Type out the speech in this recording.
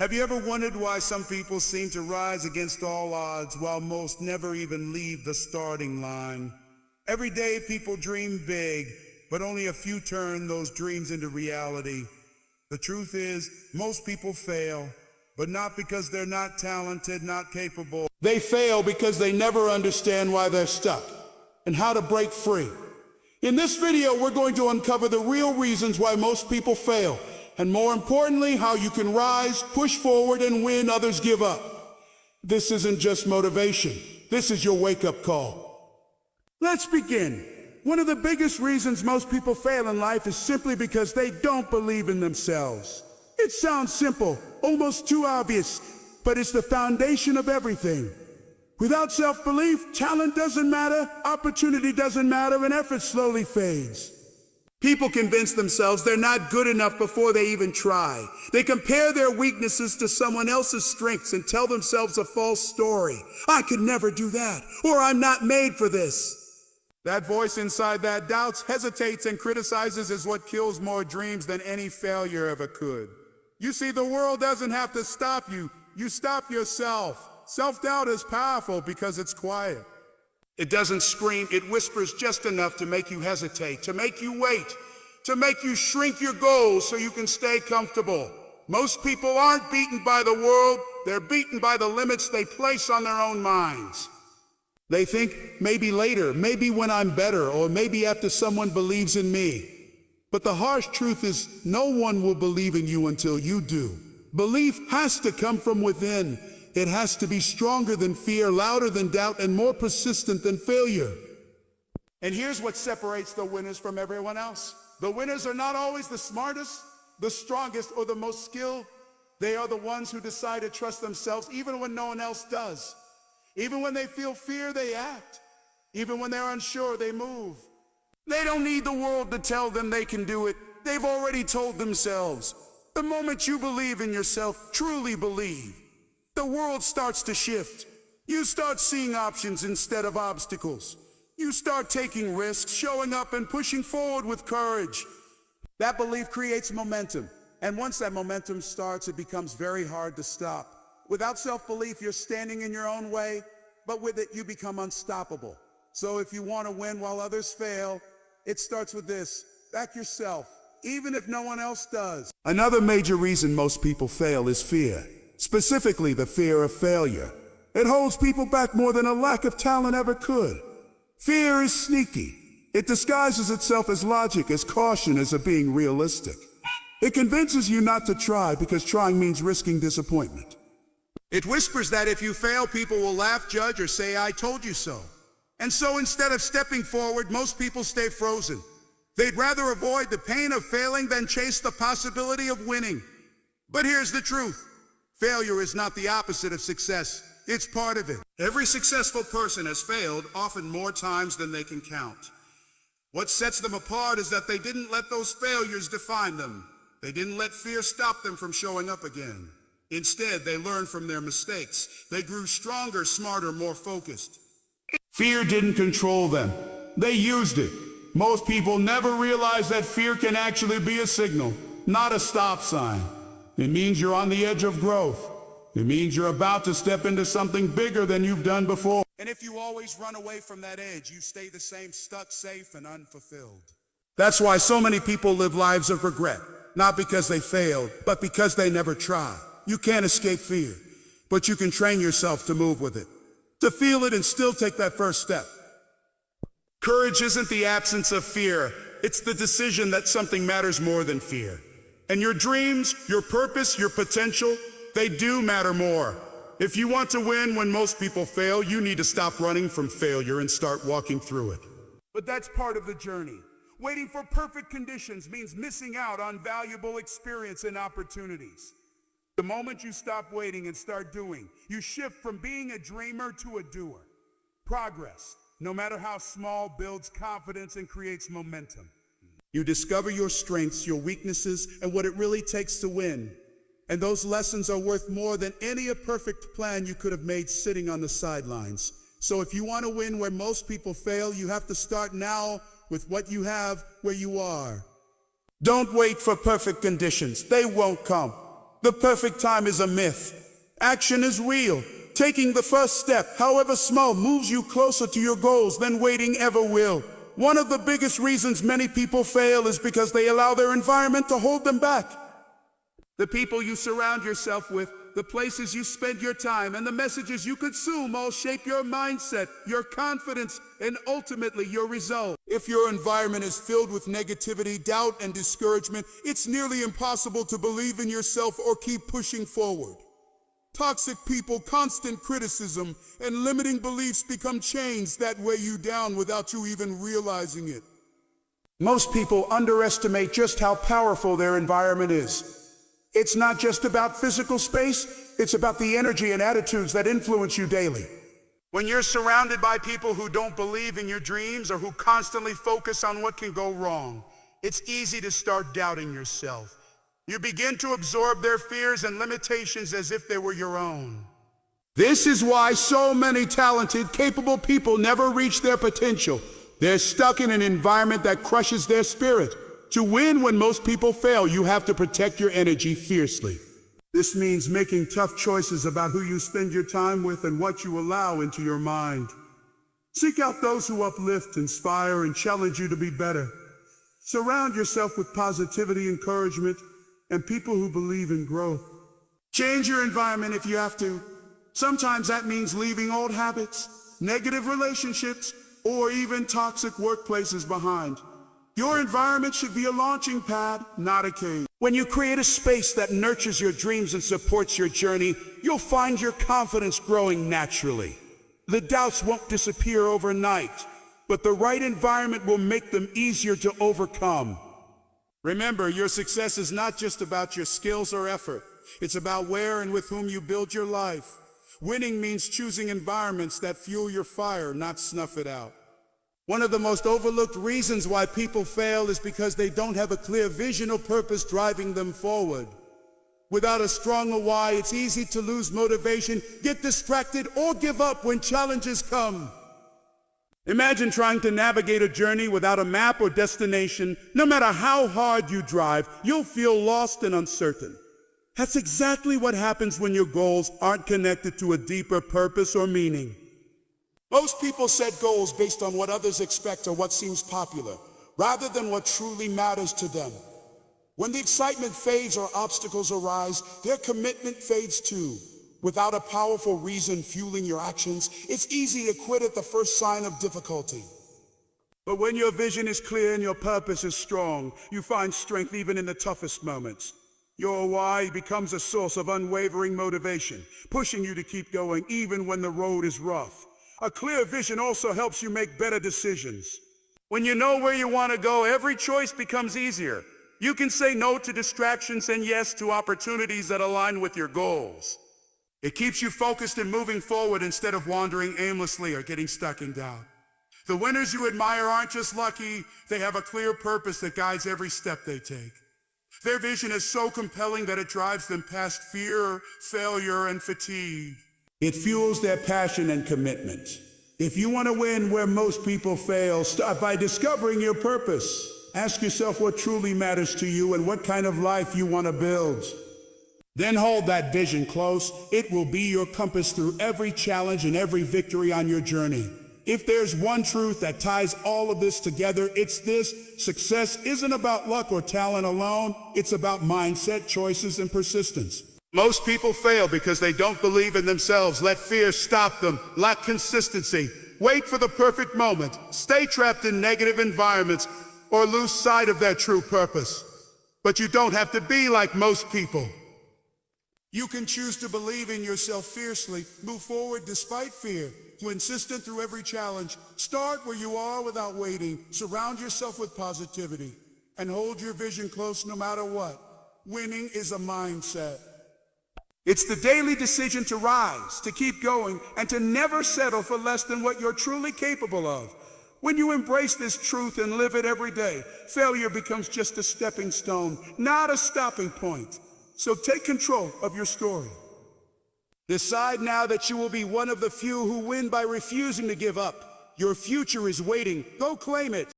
Have you ever wondered why some people seem to rise against all odds while most never even leave the starting line? Every day people dream big, but only a few turn those dreams into reality. The truth is, most people fail, but not because they're not talented, not capable. They fail because they never understand why they're stuck and how to break free. In this video, we're going to uncover the real reasons why most people fail, and more importantly, how you can rise, push forward, and win others give up. This isn't just motivation. This is your wake-up call. Let's begin. One of the biggest reasons most people fail in life is simply because they don't believe in themselves. It sounds simple, almost too obvious, but it's the foundation of everything. Without self-belief, talent doesn't matter, opportunity doesn't matter, and effort slowly fades. People convince themselves they're not good enough before they even try. They compare their weaknesses to someone else's strengths and tell themselves a false story. I could never do that, or I'm not made for this. That voice inside that doubts, hesitates, and criticizes is what kills more dreams than any failure ever could. You see, the world doesn't have to stop you. You stop yourself. Self-doubt is powerful because it's quiet. It doesn't scream, it whispers just enough to make you hesitate, to make you wait, to make you shrink your goals so you can stay comfortable. Most people aren't beaten by the world, they're beaten by the limits they place on their own minds. They think, maybe later, maybe when I'm better, or maybe after someone believes in me. But the harsh truth is, no one will believe in you until you do. Belief has to come from within. It has to be stronger than fear, louder than doubt, and more persistent than failure. And here's what separates the winners from everyone else. The winners are not always the smartest, the strongest, or the most skilled. They are the ones who decide to trust themselves even when no one else does. Even when they feel fear, they act. Even when they're unsure, they move. They don't need the world to tell them they can do it. They've already told themselves. The moment you believe in yourself, truly believe, the world starts to shift. You start seeing options instead of obstacles. You start taking risks, showing up and pushing forward with courage. That belief creates momentum. And once that momentum starts, it becomes very hard to stop. Without self-belief, you're standing in your own way, but with it, you become unstoppable. So if you want to win while others fail, it starts with this: back yourself, even if no one else does. Another major reason most people fail is fear. Specifically, the fear of failure. It holds people back more than a lack of talent ever could. Fear is sneaky. It disguises itself as logic, as caution, as being realistic. It convinces you not to try because trying means risking disappointment. It whispers that if you fail, people will laugh, judge, or say, "I told you so." And so instead of stepping forward, most people stay frozen. They'd rather avoid the pain of failing than chase the possibility of winning. But here's the truth. Failure is not the opposite of success. It's part of it. Every successful person has failed, often more times than they can count. What sets them apart is that they didn't let those failures define them. They didn't let fear stop them from showing up again. Instead, they learned from their mistakes. They grew stronger, smarter, more focused. Fear didn't control them. They used it. Most people never realize that fear can actually be a signal, not a stop sign. It means you're on the edge of growth. It means you're about to step into something bigger than you've done before. And if you always run away from that edge, you stay the same, stuck, safe, and unfulfilled. That's why so many people live lives of regret, not because they failed, but because they never tried. You can't escape fear, but you can train yourself to move with it, to feel it and still take that first step. Courage isn't the absence of fear. It's the decision that something matters more than fear. And your dreams, your purpose, your potential, they do matter more. If you want to win when most people fail, you need to stop running from failure and start walking through it. But that's part of the journey. Waiting for perfect conditions means missing out on valuable experience and opportunities. The moment you stop waiting and start doing, you shift from being a dreamer to a doer. Progress, no matter how small, builds confidence and creates momentum. You discover your strengths, your weaknesses, and what it really takes to win. And those lessons are worth more than any perfect plan you could have made sitting on the sidelines. So if you want to win where most people fail, you have to start now with what you have where you are. Don't wait for perfect conditions. They won't come. The perfect time is a myth. Action is real. Taking the first step, however small, moves you closer to your goals than waiting ever will. One of the biggest reasons many people fail is because they allow their environment to hold them back. The people you surround yourself with, the places you spend your time, and the messages you consume all shape your mindset, your confidence, and ultimately your result. If your environment is filled with negativity, doubt, and discouragement, it's nearly impossible to believe in yourself or keep pushing forward. Toxic people, constant criticism, and limiting beliefs become chains that weigh you down without you even realizing it. Most people underestimate just how powerful their environment is. It's not just about physical space, it's about the energy and attitudes that influence you daily. When you're surrounded by people who don't believe in your dreams or who constantly focus on what can go wrong, it's easy to start doubting yourself. You begin to absorb their fears and limitations as if they were your own. This is why so many talented, capable people never reach their potential. They're stuck in an environment that crushes their spirit. To win when most people fail, you have to protect your energy fiercely. This means making tough choices about who you spend your time with and what you allow into your mind. Seek out those who uplift, inspire, and challenge you to be better. Surround yourself with positivity, encouragement, and people who believe in growth. Change your environment if you have to. Sometimes that means leaving old habits, negative relationships, or even toxic workplaces behind. Your environment should be a launching pad, not a cage. When you create a space that nurtures your dreams and supports your journey, you'll find your confidence growing naturally. The doubts won't disappear overnight, but the right environment will make them easier to overcome. Remember, your success is not just about your skills or effort. It's about where and with whom you build your life. Winning means choosing environments that fuel your fire, not snuff it out. One of the most overlooked reasons why people fail is because they don't have a clear vision or purpose driving them forward. Without a stronger why, it's easy to lose motivation, get distracted, or give up when challenges come. Imagine trying to navigate a journey without a map or destination. No matter how hard you drive, you'll feel lost and uncertain. That's exactly what happens when your goals aren't connected to a deeper purpose or meaning. Most people set goals based on what others expect or what seems popular, rather than what truly matters to them. When the excitement fades or obstacles arise, their commitment fades too. Without a powerful reason fueling your actions, it's easy to quit at the first sign of difficulty. But when your vision is clear and your purpose is strong, you find strength even in the toughest moments. Your why becomes a source of unwavering motivation, pushing you to keep going even when the road is rough. A clear vision also helps you make better decisions. When you know where you want to go, every choice becomes easier. You can say no to distractions and yes to opportunities that align with your goals. It keeps you focused and moving forward instead of wandering aimlessly or getting stuck in doubt. The winners you admire aren't just lucky, they have a clear purpose that guides every step they take. Their vision is so compelling that it drives them past fear, failure, and fatigue. It fuels their passion and commitment. If you want to win where most people fail, start by discovering your purpose. Ask yourself what truly matters to you and what kind of life you want to build. Then hold that vision close. It will be your compass through every challenge and every victory on your journey. If there's one truth that ties all of this together, it's this: success isn't about luck or talent alone. It's about mindset, choices, and persistence. Most people fail because they don't believe in themselves, let fear stop them, lack consistency, wait for the perfect moment, stay trapped in negative environments, or lose sight of their true purpose. But you don't have to be like most people. You can choose to believe in yourself fiercely, move forward despite fear, consistent through every challenge. Start where you are without waiting, surround yourself with positivity, and hold your vision close no matter what. Winning is a mindset. It's the daily decision to rise, to keep going, and to never settle for less than what you're truly capable of. When you embrace this truth and live it every day, failure becomes just a stepping stone, not a stopping point. So take control of your story. Decide now that you will be one of the few who win by refusing to give up. Your future is waiting. Go claim it.